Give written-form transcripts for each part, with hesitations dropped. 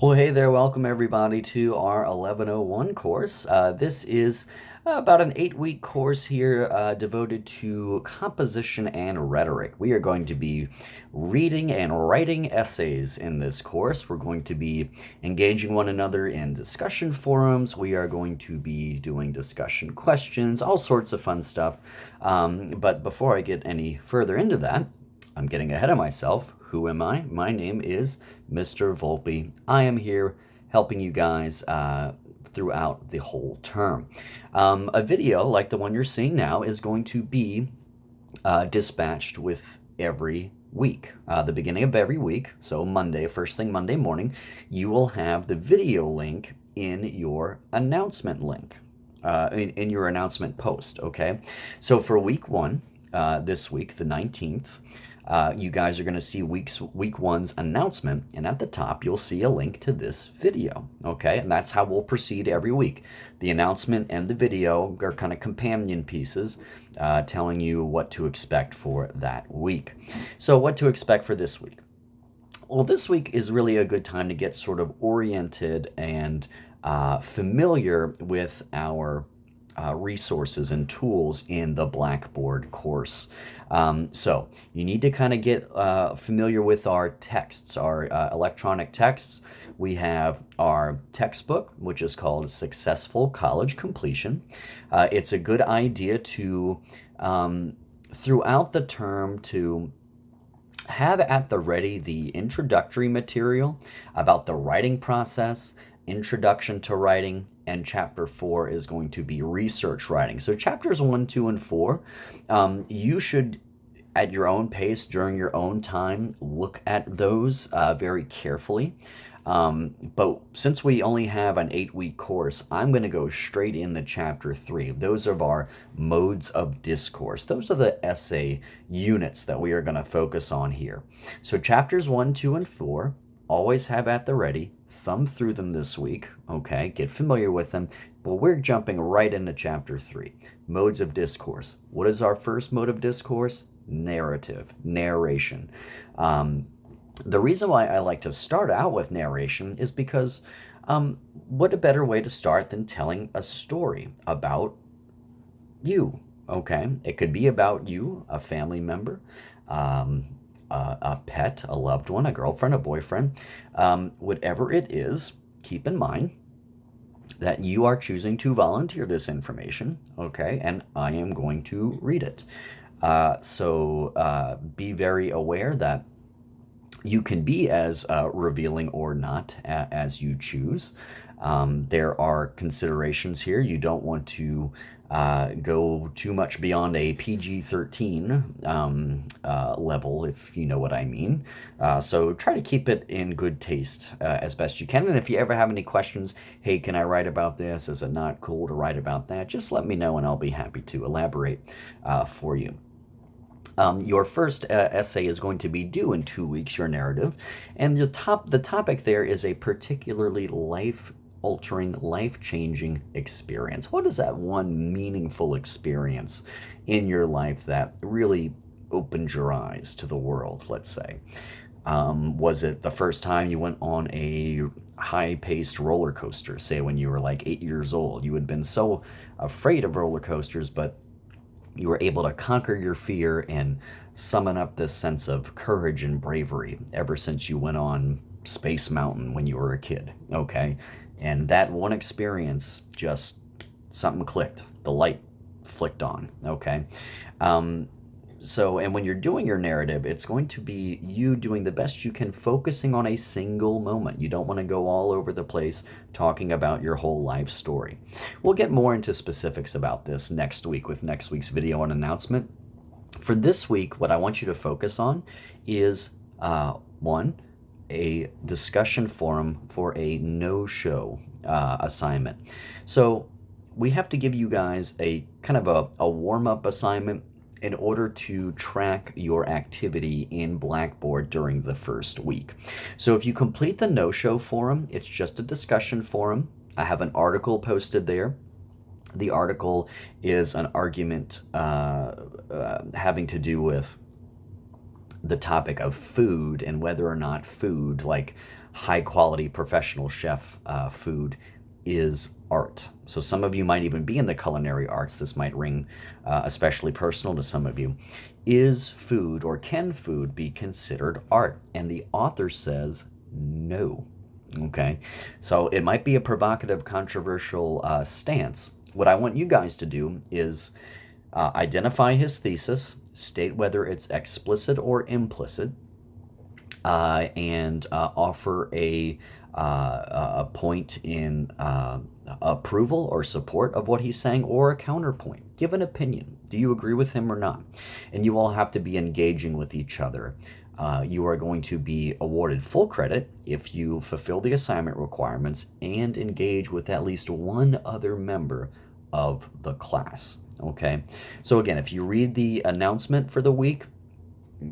Well, hey there, welcome everybody to our 1101 course. This is about an 8-week course here devoted to composition and rhetoric. We are going to be reading and writing essays in this course. We're going to be engaging one another in discussion forums. We are going to be doing discussion questions, all sorts of fun stuff. But before I get any further into that, I'm getting ahead of myself. Who am I? My name is Mr. Volpe. I am here helping you guys throughout the whole term. A video like the one you're seeing now is going to be dispatched with every week. The beginning of every week, so Monday, first thing Monday morning, you will have the video link in your announcement link, in your announcement post, okay? So for week one, this week, the 19th, you guys are going to see week one's announcement, and at the top you'll see a link to this video, okay? And that's how we'll proceed every week. The announcement and the video are kind of companion pieces telling you what to expect for that week. So what to expect for this week? Well, this week is really a good time to get sort of oriented and familiar with our resources and tools in the Blackboard course. So you need to kind of get familiar with our texts, our electronic texts. We have our textbook, which is called Successful College Completion. It's a good idea to, throughout the term, to have at the ready the introductory material about the writing process, introduction to writing, and chapter 4 is going to be research writing. So chapters 1, 2, and 4, you should, at your own pace, during your own time, look at those very carefully. But since we only have an 8-week course, I'm going to go straight into chapter 3. Those are our modes of discourse. Those are the essay units that we are going to focus on here. So chapters 1, 2, and 4, always have at the ready. Thumb through them this week, okay? Get familiar with them. But we're jumping right into chapter 3, modes of discourse. What is our first mode of discourse? Narrative, narration. The reason why I like to start out with narration is because what a better way to start than telling a story about you, okay? It could be about you, a family member, a pet, a loved one, a girlfriend, a boyfriend, whatever it is. Keep in mind that you are choosing to volunteer this information, okay? And I am going to read it. So be very aware that you can be as revealing or not as you choose. There are considerations here. You don't want to go too much beyond a PG-13 level, if you know what I mean. So try to keep it in good taste as best you can. And if you ever have any questions, hey, can I write about this? Is it not cool to write about that? Just let me know and I'll be happy to elaborate for you. Your first essay is going to be due in 2 weeks, your narrative, and the topic there is a particularly life-altering, life-changing experience. What is that one meaningful experience in your life that really opened your eyes to the world, let's say? Was it the first time you went on a high-paced roller coaster, say when you were like 8 years old? You had been so afraid of roller coasters, but you were able to conquer your fear and summon up this sense of courage and bravery ever since you went on Space Mountain when you were a kid, okay? And that one experience, just something clicked. The light flicked on, okay? And when you're doing your narrative, it's going to be you doing the best you can, focusing on a single moment. You don't want to go all over the place talking about your whole life story. We'll get more into specifics about this next week with next week's video and announcement. For this week, what I want you to focus on is, one, a discussion forum for a no-show assignment. So we have to give you guys a kind of a warm-up assignment in order to track your activity in Blackboard during the first week. So if you complete the no-show forum, it's just a discussion forum. I have an article posted there. The article is an argument having to do with the topic of food and whether or not food, like high quality professional chef food, is art. So some of you might even be in the culinary arts. This might ring especially personal to some of you. Is food, or can food be considered art? And the author says no. Okay, so it might be a provocative, controversial stance. What I want you guys to do is identify his thesis, state whether it's explicit or implicit, and offer a point in approval or support of what he's saying, or a counterpoint. Give an opinion. Do you agree with him or not? And you all have to be engaging with each other. You are going to be awarded full credit if you fulfill the assignment requirements and engage with at least one other member of the class. Okay, so again, if you read the announcement for the week,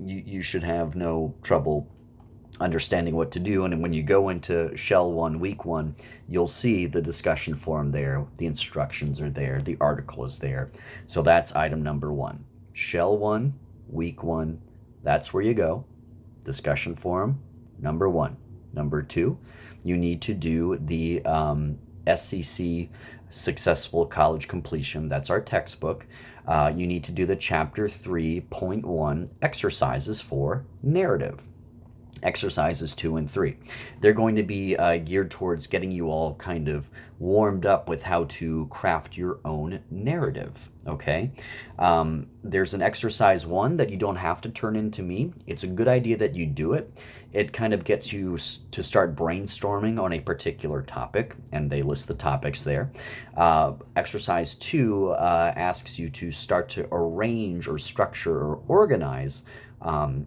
you should have no trouble understanding what to do. And when you go into Shell 1, Week 1, you'll see the discussion forum there, the instructions are there, the article is there. So that's item number 1. Shell 1, Week 1, that's where you go. Discussion forum, number 1. Number 2, you need to do the SCC Successful College Completion. That's our textbook. You need to do the Chapter 3.1 exercises for narrative. Exercises 2 and 3. They're going to be geared towards getting you all kind of warmed up with how to craft your own narrative, okay? There's an exercise 1 that you don't have to turn into me. It's a good idea that you do it. It kind of gets you to start brainstorming on a particular topic, and they list the topics there. Exercise 2 asks you to start to arrange or structure or organize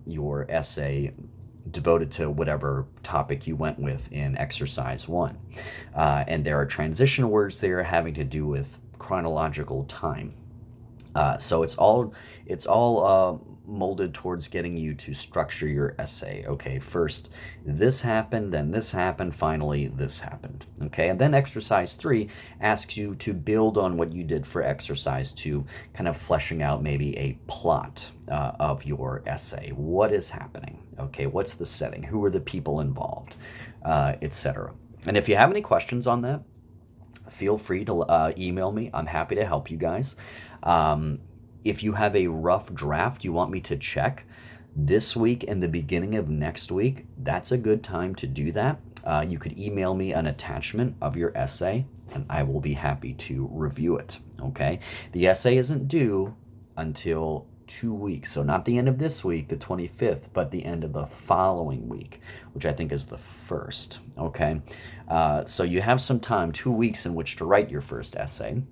your essay devoted to whatever topic you went with in exercise 1. And there are transition words there having to do with chronological time. So it's all molded towards getting you to structure your essay. Okay, first this happened, then this happened, finally this happened. Okay, and then exercise 3 asks you to build on what you did for exercise 2, kind of fleshing out maybe a plot of your essay. What is happening? Okay, what's the setting? Who are the people involved? Etc. And if you have any questions on that, feel free to email me. I'm happy to help you guys. If you have a rough draft you want me to check this week and the beginning of next week, that's a good time to do that. You could email me an attachment of your essay, and I will be happy to review it, okay? The essay isn't due until 2 weeks, so not the end of this week, the 25th, but the end of the following week, which I think is the 1st, okay? So you have some time, 2 weeks in which to write your first essay.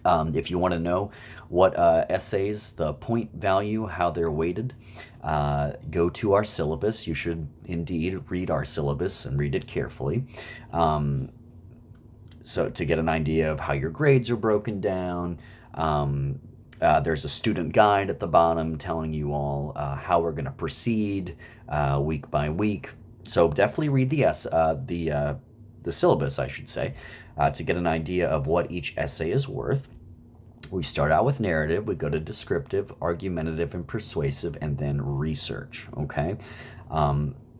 If you want to know what essays, the point value, how they're weighted, go to our syllabus. You should indeed read our syllabus and read it carefully. So to get an idea of how your grades are broken down. There's a student guide at the bottom telling you all how we're going to proceed week by week. So definitely read the syllabus, I should say, to get an idea of what each essay is worth. We start out with narrative, we go to descriptive, argumentative, and persuasive, and then research, okay?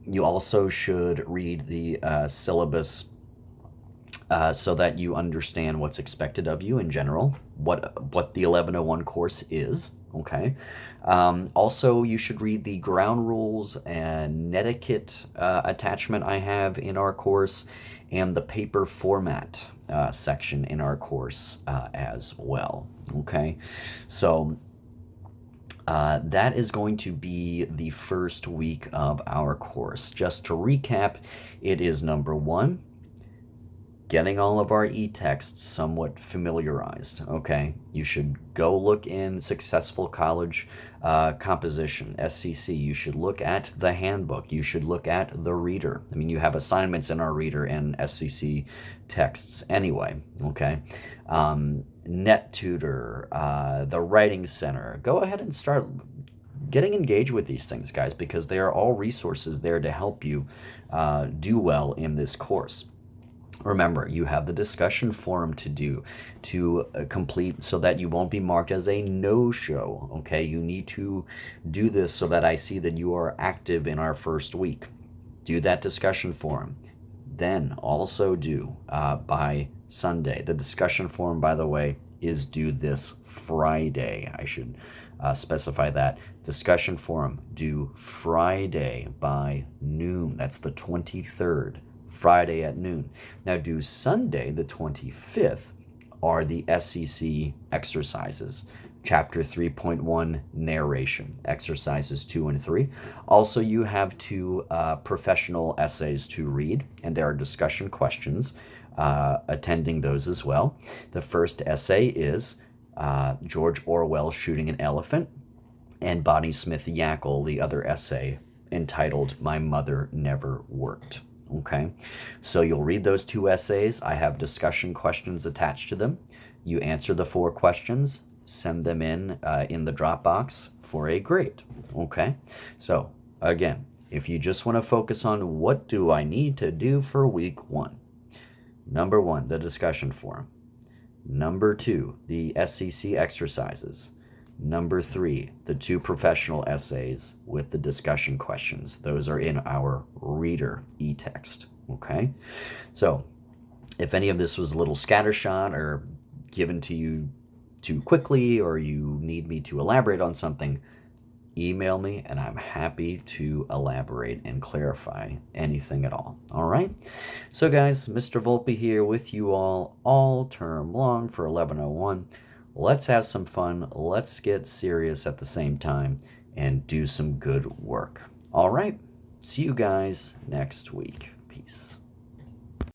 You also should read the syllabus so that you understand what's expected of you in general, what the 1101 course is, okay? Also, you should read the ground rules and netiquette attachment I have in our course, and the paper format section in our course as well, okay? So that is going to be the first week of our course. Just to recap, it is number 1, getting all of our e-texts somewhat familiarized, okay? You should go look in Successful College Composition, SCC. You should look at the handbook. You should look at the reader. I mean, you have assignments in our reader and SCC texts anyway, okay? NetTutor, the Writing Center. Go ahead and start getting engaged with these things, guys, because they are all resources there to help you do well in this course. Remember, you have the discussion forum to do to complete so that you won't be marked as a no-show, okay? You need to do this so that I see that you are active in our first week. Do that discussion forum. Then also do by Sunday. The discussion forum, by the way, is due this Friday. I should specify that. Discussion forum due Friday by noon. That's the 23rd. Friday at noon. Now, due Sunday, the 25th, are the SEC exercises. Chapter 3.1 narration, exercises 2 and 3. Also, you have 2 professional essays to read, and there are discussion questions attending those as well. The first essay is George Orwell's Shooting an Elephant, and Bonnie Smith Yackle, the other essay entitled My Mother Never Worked. Okay, so you'll read those 2 essays. I have discussion questions attached to them. You answer the 4 questions, send them in the Dropbox for a grade. Okay, so again, if you just want to focus on what do I need to do for week 1, number 1, the discussion forum. Number 2, the SEC exercises. Number 3, the 2 professional essays with the discussion questions. Those are in our reader e-text, okay? So if any of this was a little scattershot or given to you too quickly, or you need me to elaborate on something, email me and I'm happy to elaborate and clarify anything at all. All right? So guys, Mr. Volpe here with you all term long for 1101. Let's have some fun. Let's get serious at the same time and do some good work. All right. See you guys next week. Peace.